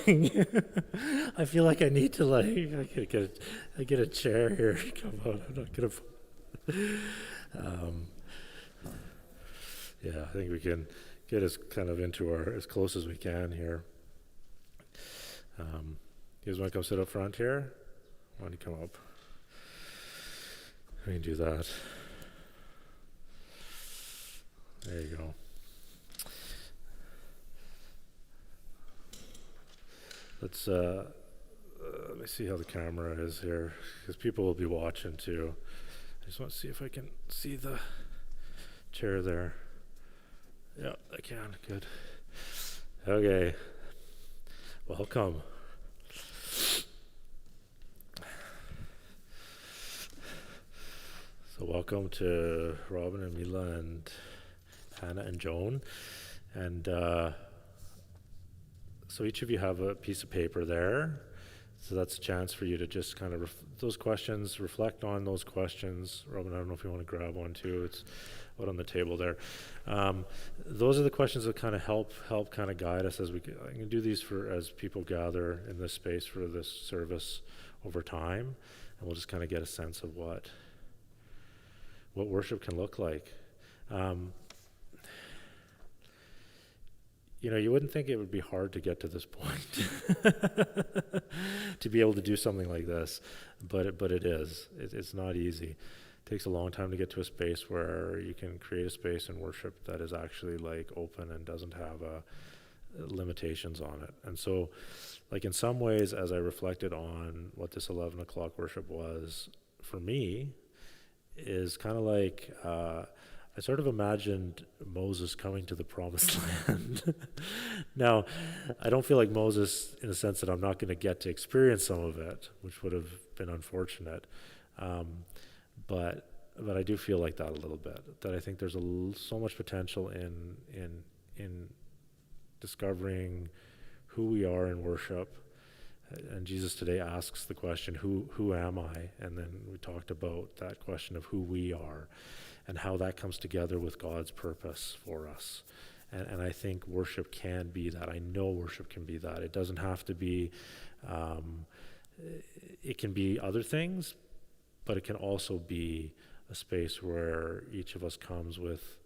going. I feel like I need to I get a chair here. Come on, I'm not gonna. Um, yeah, I think we can get us kind of into our as close as we can here. You guys want to come sit up front here? Why don't you come up? We can do that. There you go. Let's let me see how the camera is here, because people will be watching too. I just want to see if I can see the chair there. Yeah, I can. Good. Okay. Welcome. So welcome to Robin and Mila and Hannah and Joan. And so each of you have a piece of paper there. So that's a chance for you to just kind of those questions, reflect on those questions. Robin, I don't know if you want to grab one too. It's out on the table there. Those are the questions that kind of help kind of guide us as we I can do these for as people gather in this space for this service over time, and we'll just kind of get a sense of what worship can look like. You wouldn't think it would be hard to get to this point, to be able to do something like this, but it is. It's not easy. It takes a long time to get to a space where you can create a space in worship that is actually like open and doesn't have limitations on it. And so, like in some ways, as I reflected on what this 11 o'clock worship was for me, is kind of like I sort of imagined Moses coming to the promised land. Now, I don't feel like Moses in the sense that I'm not going to get to experience some of it, which would have been unfortunate. But I do feel like that a little bit, that I think there's so much potential in discovering who we are in worship. And Jesus today asks the question, who am I? And then we talked about that question of who we are and how that comes together with God's purpose for us. And I think worship can be that. I know worship can be that. It doesn't have to be, it can be other things, but it can also be a space where each of us comes with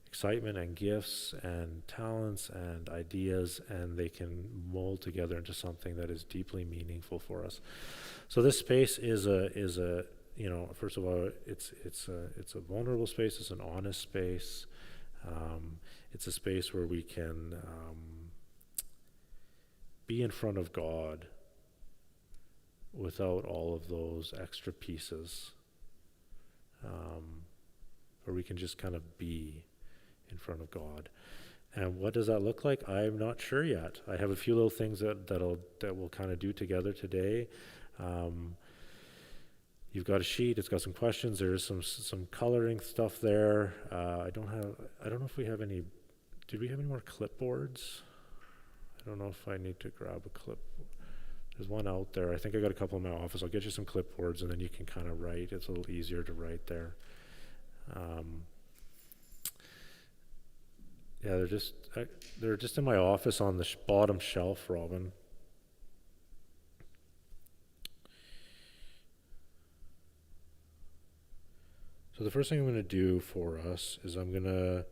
excitement and gifts and talents and ideas, and they can mold together into something that is deeply meaningful for us. So this space is a first of all, it's a vulnerable space. It's an honest space. It's a space where we can be in front of God without all of those extra pieces, where we can just kind of be in front of God. And what does that look like? I'm not sure yet. I have a few little things that we'll kind of do together today. You've got a sheet. It's got some questions. There's some coloring stuff there. I don't know if we have any. Did we have any more clipboards? I don't know if I need to grab a clip. There's one out there. I think I got a couple in my office. I'll get you some clipboards, and then you can kind of write. It's a little easier to write there. Yeah, they're just in my office on the bottom shelf, Robin. So the first thing I'm going to do for us is I'm going to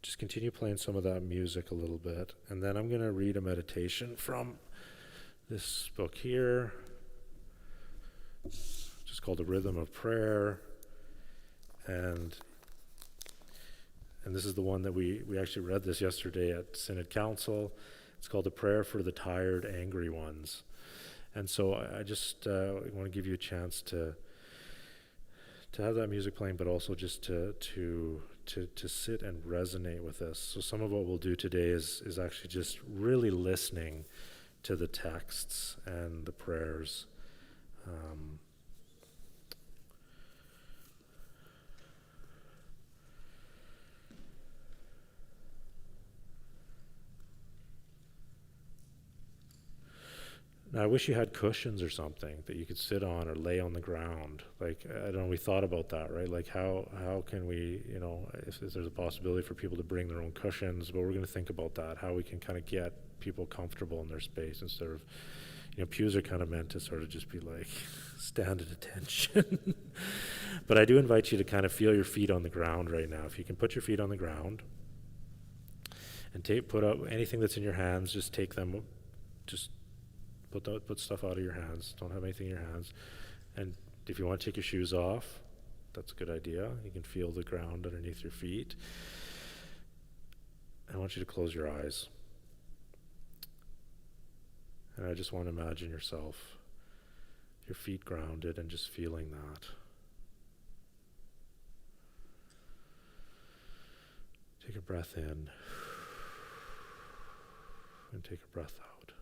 just continue playing some of that music a little bit, and then I'm going to read a meditation from this book here, just called The Rhythm of Prayer, and this is the one that we actually read this yesterday at Synod Council. It's called A Prayer for the Tired, Angry Ones. And so I just want to give you a chance to have that music playing, but also just to sit and resonate with this. So some of what we'll do today is actually just really listening to the texts and the prayers. Now, I wish you had cushions or something that you could sit on or lay on the ground. Like, I don't know, we thought about that, right? Like, how can we, if there's a possibility for people to bring their own cushions, but we're going to think about that, how we can kind of get people comfortable in their space instead of, pews are kind of meant to sort of just be like, stand at attention. But I do invite you to kind of feel your feet on the ground right now. If you can put your feet on the ground and put up anything that's in your hands, just take them, just put stuff out of your hands. Don't have anything in your hands. And if you want to take your shoes off, that's a good idea. You can feel the ground underneath your feet. I want you to close your eyes. And I just want to imagine yourself, your feet grounded, and just feeling that. Take a breath in and take a breath out.